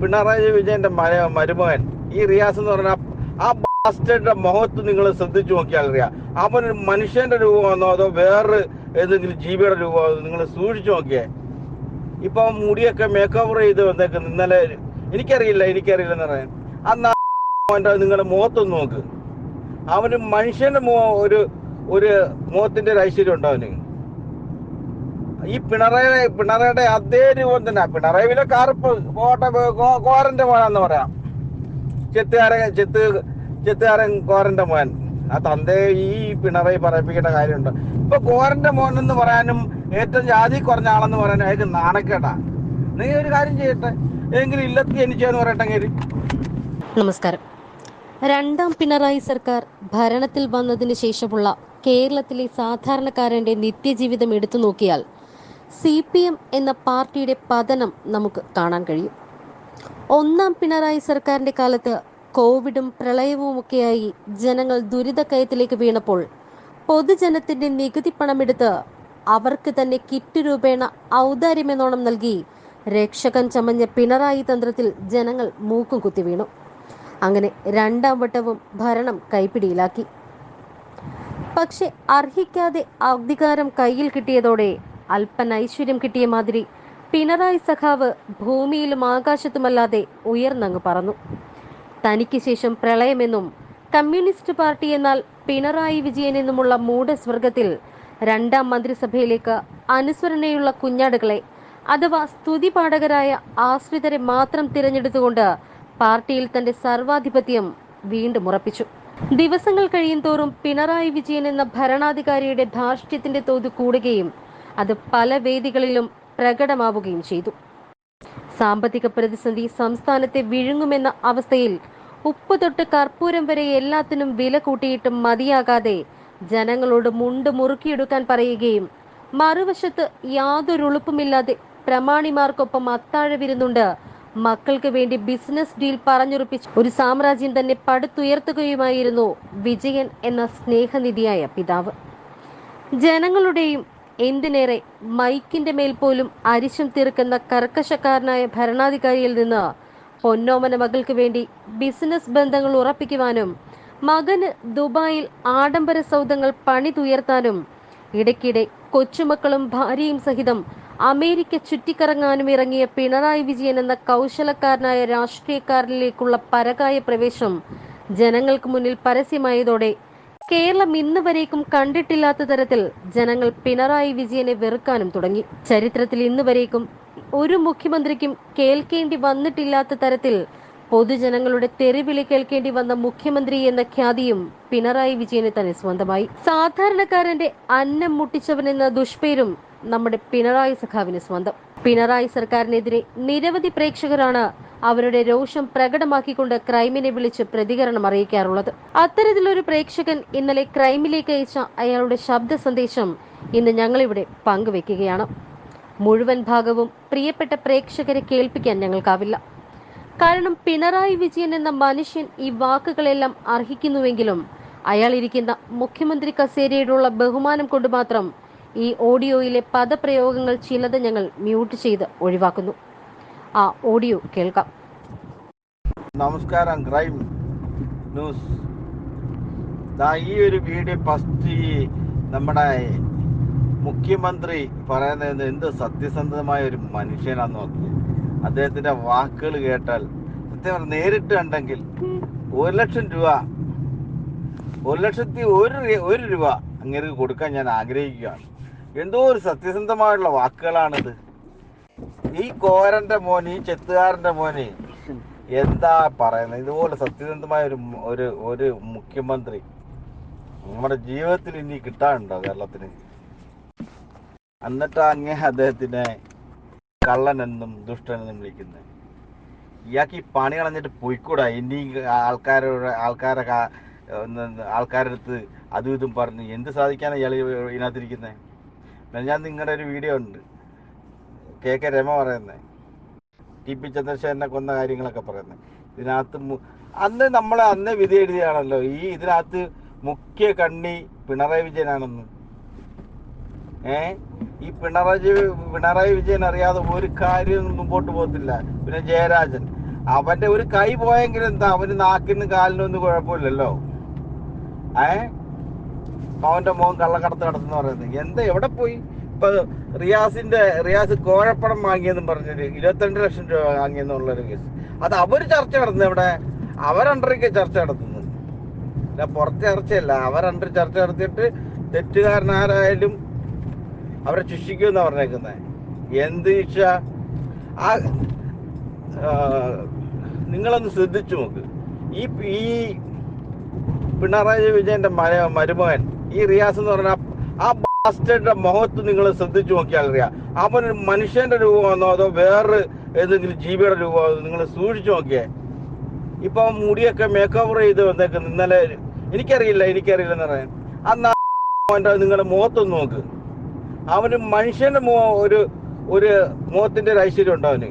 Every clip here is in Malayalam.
പിണറായി വിജയന്റെ മരുമകൻ ഈ റിയാസ് എന്ന് പറഞ്ഞ ആ ബാസ്റ്റന്റെ മുഖത്ത് നിങ്ങൾ ശ്രദ്ധിച്ചു നോക്കിയാൽ അറിയാം, അവൻ മനുഷ്യന്റെ രൂപമാണോ അതോ വേറെ ഏതെങ്കിലും ജീവിയുടെ രൂപമാണോ നിങ്ങൾ സൂക്ഷിച്ചു നോക്കിയേ. ഇപ്പൊ മുടിയൊക്കെ മേക്ക് ഓവർ ചെയ്ത് വന്നേക്കുന്നു. ഇന്നലെ എനിക്കറിയില്ല എന്ന് പറയാൻ, അന്ന് നിങ്ങളുടെ മുഖത്തൊന്ന് നോക്ക്. അവന് മനുഷ്യന്റെ ഒരു മുഖത്തിന്റെ ഒരു ഐശ്വര്യം ഉണ്ടോ അവന്? ഈ പിണറായിയുടെ അതേ രൂപം തന്നെ. പിണറായി വില കാർപ്പ് കോരന്റെ മോനാന്ന് പറയാം. ചെത്തുകാരൻ കോരന്റെ മോൻ. ആ തന്തേ ഈ പിണറായി പറയിപ്പിക്കേണ്ട കാര്യമുണ്ട്. ഇപ്പൊ കോരന്റെ മോൻ എന്ന് പറയാനും ഏറ്റവും ജാതി കുറഞ്ഞ ആളെന്ന് പറയാനും അയാൾക്ക് നാണക്കേടാ. നീ ഒരു കാര്യം ചെയ്യട്ടെ, എങ്കിലും ഇല്ലത്തി ജനിച്ചെന്ന് പറയട്ടെങ്കിൽ. നമസ്കാരം. രണ്ടാം പിണറായി സർക്കാർ ഭരണത്തിൽ വന്നതിന് ശേഷമുള്ള കേരളത്തിലെ സാധാരണക്കാരന്റെ നിത്യജീവിതം എടുത്തു നോക്കിയാൽ CPM എന്ന പാർട്ടിയുടെ പതനം നമുക്ക് കാണാൻ കഴിയും. ഒന്നാം പിണറായി സർക്കാരിന്റെ കാലത്ത് കോവിഡും പ്രളയവുമൊക്കെയായി ജനങ്ങൾ ദുരിതക്കയത്തിലേക്ക് വീണപ്പോൾ പൊതുജനത്തിന്റെ നികുതി പണമെടുത്ത് അവർക്ക് തന്നെ കിറ്റ് രൂപേണ ഔദാര്യമെന്നോണം നൽകി രക്ഷകൻ ചമഞ്ഞ പിണറായി തന്ത്രത്തിൽ ജനങ്ങൾ മൂക്കും കുത്തി വീണു. അങ്ങനെ രണ്ടാം വട്ടവും ഭരണം കൈപ്പിടിയിലാക്കി. പക്ഷെ അർഹിക്കാതെ അധികാരം കയ്യിൽ കിട്ടിയതോടെ അല്പൻ ഐശ്വര്യം കിട്ടിയ മാതിരി പിണറായി സഖാവ് ഭൂമിയിലും ആകാശത്തുമല്ലാതെ ഉയർന്നങ്ങ് പറന്നു. തനിക്ക് ശേഷം പ്രളയമെന്നും കമ്മ്യൂണിസ്റ്റ് പാർട്ടി എന്നാൽ പിണറായി വിജയൻ എന്നുമുള്ള മൂഢസ്വർഗത്തിൽ രണ്ടാം മന്ത്രിസഭയിലേക്ക് അനുസരണയുള്ള കുഞ്ഞാടുകളെ അഥവാ സ്തുതിപാഠകരായ ആശ്രിതരെ മാത്രം തിരഞ്ഞെടുത്തുകൊണ്ട് പാർട്ടിയിൽ തന്റെ സർവാധിപത്യം വീണ്ടും ഉറപ്പിച്ചു. ദിവസങ്ങൾ കഴിയും തോറും പിണറായി വിജയൻ എന്ന ഭരണാധികാരിയുടെ ധാർഷ്ട്യത്തിന്റെ തോത് കൂടുകയും അത് പല വേദികളിലും പ്രകടമാവുകയും ചെയ്തു. സാമ്പത്തിക പ്രതിസന്ധി സംസ്ഥാനത്തെ വിഴുങ്ങുമെന്ന അവസ്ഥയിൽ ഉപ്പ് തൊട്ട് കർപ്പൂരം വരെ എല്ലാത്തിനും വില കൂട്ടിയിട്ടും മതിയാകാതെ ജനങ്ങളോട് മുണ്ട് മുറുക്കിയെടുക്കാൻ പറയുകയും മറുവശത്ത് യാതൊരു ഉളുപ്പുമില്ലാതെ പ്രമാണിമാർക്കൊപ്പം അത്താഴ വിരുന്നുണ്ട് മക്കൾക്ക് വേണ്ടി ബിസിനസ് ഡീൽ പറഞ്ഞുറപ്പിച്ച് ഒരു സാമ്രാജ്യം തന്നെ പടുത്തുയർത്തുകയുമായിരുന്നു വിജയൻ എന്ന സ്നേഹനിധിയായ പിതാവ്. ജനങ്ങളുടെയും എന്തിനേറെ മൈക്കിന്റെ മേൽ പോലും അരിശം തീർക്കുന്ന കർക്കശക്കാരനായ ഭരണാധികാരിയിൽ നിന്ന് പൊന്നോമന മകൾക്ക് വേണ്ടി ബിസിനസ് ബന്ധങ്ങൾ ഉറപ്പിക്കുവാനും മകന് ദുബായിൽ ആഡംബര സൗധങ്ങൾ പണിതുയർത്താനും ഇടയ്ക്കിടെ കൊച്ചുമക്കളും ഭാര്യയും സഹിതം അമേരിക്ക ചുറ്റിക്കറങ്ങാനും ഇറങ്ങിയ പിണറായി വിജയൻ എന്ന കൗശലക്കാരനായ രാഷ്ട്രീയക്കാരനിലേക്കുള്ള പരകായ പ്രവേശം ജനങ്ങൾക്ക് മുന്നിൽ പരസ്യമായതോടെ കേരളം ഇന്ന് വരേക്കും കണ്ടിട്ടില്ലാത്ത തരത്തിൽ ജനങ്ങൾ പിണറായി വിജയനെ വെറുക്കാനും തുടങ്ങി. ചരിത്രത്തിൽ ഇന്ന് വരേക്കും ഒരു മുഖ്യമന്ത്രിക്കും കേൾക്കേണ്ടി വന്നിട്ടില്ലാത്ത തരത്തിൽ പൊതുജനങ്ങളുടെ തെറിവിളി കേൾക്കേണ്ടി വന്ന മുഖ്യമന്ത്രി എന്ന ഖ്യാതിയും പിണറായി വിജയന് തന്നെ സ്വന്തമായി. സാധാരണക്കാരന്റെ അന്നം മുട്ടിച്ചവൻ എന്ന ദുഷ്പേരും നമ്മുടെ പിണറായി സഖാവിന് സ്വന്തം. പിണറായി സർക്കാരിനെതിരെ നിരവധി പ്രേക്ഷകരാണ് അവരുടെ രോഷം പ്രകടമാക്കിക്കൊണ്ട് ക്രൈമിനെ വിളിച്ച് പ്രതികരണം അറിയിക്കാറുള്ളത്. അത്തരത്തിലൊരു പ്രേക്ഷകൻ ഇന്നലെ ക്രൈമിലേക്ക് അയച്ച അയാളുടെ ശബ്ദ സന്ദേശം ഇന്ന് ഞങ്ങളിവിടെ പങ്കുവെക്കുകയാണ്. മുഴുവൻ ഭാഗവും പ്രിയപ്പെട്ട പ്രേക്ഷകരെ കേൾപ്പിക്കാൻ ഞങ്ങൾക്കാവില്ല. കാരണം പിണറായി വിജയൻ എന്ന മനുഷ്യൻ ഈ വാക്കുകളെല്ലാം അർഹിക്കുന്നുവെങ്കിലും അയാൾ ഇരിക്കുന്ന മുഖ്യമന്ത്രി കസേരയോടുള്ള ബഹുമാനം കൊണ്ട് മാത്രം ഈ ഓഡിയോയിലെ പദപ്രയോഗങ്ങൾ ചിലത് ഞങ്ങൾ മ്യൂട്ട് ചെയ്ത് ഒഴിവാക്കുന്നു. ആ ഓഡിയോ കേൾക്കാം. നമസ്കാരം, ക്രൈം ന്യൂസ്. ഈ ഒരു വീഡിയോ ഫസ്റ്റ് നമ്മുടെ മുഖ്യമന്ത്രി പറയുന്നത് എന്ത് സത്യസന്ധമായ ഒരു മനുഷ്യനാന്ന് നോക്കി. അദ്ദേഹത്തിന്റെ വാക്കുകൾ കേട്ടാൽ സത്യം നേരിട്ട് കണ്ടെങ്കിൽ 1,00,000 രൂപ 1,01 രൂപ അങ്ങനെ കൊടുക്കാൻ ഞാൻ ആഗ്രഹിക്കുകയാണ്. എന്തോ ഒരു സത്യസന്ധമായുള്ള വാക്കുകളാണിത്. ഈ കോരന്റെ മോൻ, ഈ ചെത്തുകാരന്റെ മോന് എന്താ പറയുന്നത്? ഇതുപോലെ സത്യസന്ധമായ ഒരു മുഖ്യമന്ത്രി നമ്മുടെ ജീവിതത്തിൽ ഇനി കിട്ടാനുണ്ടോ കേരളത്തിന്? എന്നിട്ട് അദ്ദേഹത്തിനെ കള്ളനെന്നും ദുഷ്ടനെന്നും വിളിക്കുന്നത്. ഇയാൾക്ക് ഈ പണി കളഞ്ഞിട്ട് പോയിക്കൂടാ? ഇനി ആൾക്കാരുടെ അടുത്ത് അതും ഇതും പറഞ്ഞ് എന്ത് സാധിക്കാനാണ് ഇയാൾ ഇതിനകത്തിരിക്കുന്നത്? ഞാൻ നിങ്ങളുടെ ഒരു വീഡിയോ ഉണ്ട്, KK രമ പറയുന്നത്, TP ചന്ദ്രശേഖരനെ കൊന്ന കാര്യങ്ങളൊക്കെ പറയുന്നത്. ഇതിനകത്ത് അന്ന് വിധി എഴുതിയാണല്ലോ ഇതിനകത്ത് മുഖ്യ കണ്ണി പിണറായി വിജയനാണെന്ന്. ഈ പിണറായി വിജയൻ അറിയാതെ ഒരു കാര്യം മുമ്പോട്ട് പോകത്തില്ല. പിന്നെ ജയരാജൻ അവന്റെ ഒരു കൈ പോയെങ്കിലും എന്താ, അവന് നാക്കിന് കാലിനും ഒന്നും കുഴപ്പമില്ലല്ലോ. അവന്റെ മോൻ കള്ളക്കടത്ത് നടത്തുന്ന പറയുന്നത് എന്താ, എവിടെ പോയി? ഇപ്പൊ റിയാസ് കോഴപ്പണം വാങ്ങിയെന്നും പറഞ്ഞൊരു 22 ലക്ഷം രൂപ വാങ്ങിയെന്നുള്ളൊരു കേസ്, അത് അവര് ചർച്ച നടത്തുന്നത് എവിടെ? അവരണ്ടറിക്ക് ചർച്ച നടത്തുന്നത്, പുറത്തെ ചർച്ചയല്ല. അവരണ്ടർ ചർച്ച നടത്തിയിട്ട് തെറ്റുകാരനാരായാലും അവരെ ശിക്ഷിക്കുമെന്നാ പറഞ്ഞേക്കുന്നത്. എന്ത് ശിക്ഷ? നിങ്ങളൊന്ന് ശ്രദ്ധിച്ചു നോക്ക്. ഈ പിണറായി വിജയന്റെ മരുമകൻ ഈ റിയാസ് എന്ന് പറഞ്ഞ ആ ബാസ്റ്റന്റെ മുഖത്ത് നിങ്ങൾ ശ്രദ്ധിച്ചു നോക്കിയാൽ അറിയാം, അവനൊരു മനുഷ്യന്റെ രൂപമാണോ അതോ വേറൊരു ഏതെങ്കിലും ജീവിയുടെ രൂപമാണോ നിങ്ങൾ സൂക്ഷിച്ചു നോക്കിയേ. ഇപ്പൊ മുടിയൊക്കെ മേക്ക് ഓവർ ചെയ്ത് വന്നേക്കുന്നു. ഇന്നലെ എനിക്കറിയില്ലെന്ന് പറയാൻ, അന്ന് അവന്റെ നിങ്ങളുടെ മുഖത്തൊന്ന് നോക്ക്. അവന് മനുഷ്യന്റെ ഒരു മുഖത്തിന്റെ ഒരു ഐശ്വര്യം ഉണ്ടോ അവന്?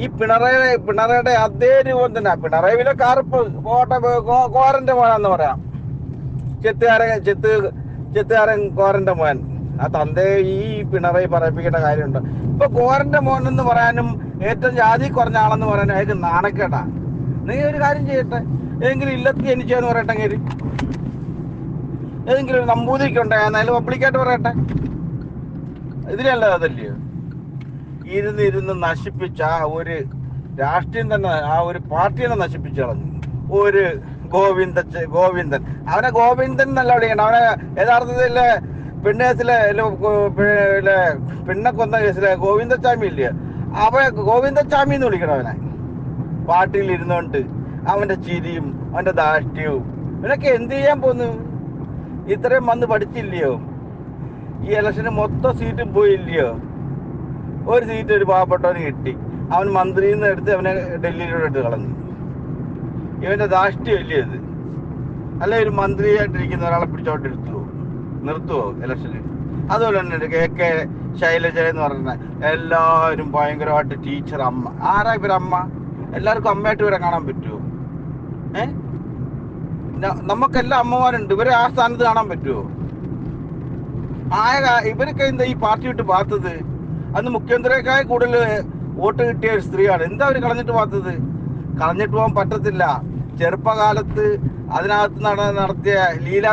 ഈ പിണറായിയുടെ അതേ രൂപം തന്നെ. പിണറായി വില കാർപ്പ് കോരന്റെ മോനാന്ന് പറയാം. ചെത്തുകാരൻ കോരന്റെ മോൻ. ആ തന്തേ ഈ പിണറായി പറയിപ്പിക്കേണ്ട കാര്യമുണ്ടോ? ഇപ്പൊ കോരന്റെ മോൻ എന്ന് പറയാനും ഏറ്റവും ജാതി കുറഞ്ഞ ആളെന്ന് പറയാനും അയാൾക്ക് നാണക്കേടാ. നീ ഒരു കാര്യം ചെയ്യട്ടെ, ഏതെങ്കിലും ഇല്ലത്തി ജനിച്ചെന്ന് പറയട്ടെങ്കിൽ, ഏതെങ്കിലും നമ്പൂതിരിക്കുണ്ടോ എന്നാലും പബ്ലിക്കായിട്ട് പറയട്ടെ. ഇതിലല്ല അതല്ലയോ ഇരുന്ന് നശിപ്പിച്ച ആ ഒരു രാഷ്ട്രീയം തന്നെ, ആ ഒരു പാർട്ടി തന്നെ നശിപ്പിച്ചു കളഞ്ഞു. ഒരു ഗോവിന്ദൻ അവനെ ഗോവിന്ദൻ എന്നല്ല വിളിക്കണം. അവനെ യഥാർത്ഥത്തില് പെണ്ണെ കൊന്ന കേസിലെ ഗോവിന്ദച്ചാമി ഇല്ലേ, അവനെ ഗോവിന്ദച്ചാമി എന്ന് വിളിക്കണം. അവനെ പാർട്ടിയിൽ ഇരുന്നോണ്ട് അവന്റെ ചിരിയും അവന്റെ ധാഷ്ട്യവും ഇവനൊക്കെ എന്ത് ചെയ്യാൻ പോന്നു? ഇത്രയും വന്ന് പഠിച്ചില്ലയോ? ഈ ഇലക്ഷന് മൊത്തം സീറ്റും പോയില്ലയോ? ഒരു സീറ്റ് ഒരു പാവപ്പെട്ടവന് കിട്ടി, അവൻ മന്ത്രിയിൽ നിന്ന് എടുത്ത് അവനെ ഡൽഹിയിലൂടെ ഇട്ട് കളഞ്ഞു. ഇവന്റെ ധാഷ്ട്യം ഇല്ലേ ഇത്? അല്ലെ ഒരു മന്ത്രിയായിട്ടിരിക്കുന്ന ഒരാളെ പിടിച്ചോട്ട് നിർത്തുവോ ഇലക്ഷന്? അതുപോലെ തന്നെ KK ശൈലജ എന്ന് പറഞ്ഞ എല്ലാവരും ഭയങ്കരമായിട്ട് ടീച്ചർ, അമ്മ. ആരാ ഇവരമ്മ? എല്ലാവർക്കും അമ്മയായിട്ട് ഇവരെ കാണാൻ പറ്റുമോ? നമുക്കെല്ലാം അമ്മമാരുണ്ട്, ഇവരെ ആ സ്ഥാനത്ത് കാണാൻ പറ്റുമോ? ഇവരൊക്കെ എന്താ ഈ പാർട്ടി വിട്ട് പാത്തത്? അന്ന് മുഖ്യമന്ത്രിയേക്കാൾ കൂടുതൽ വോട്ട് കിട്ടിയ ഒരു സ്ത്രീയാണ്. എന്താ അവര് കളഞ്ഞിട്ട് പാത്തത്? കളഞ്ഞിട്ട് പോകാൻ പറ്റത്തില്ല. ചെറുപ്പകാലത്ത് അതിനകത്ത് നടത്തിയ ലീല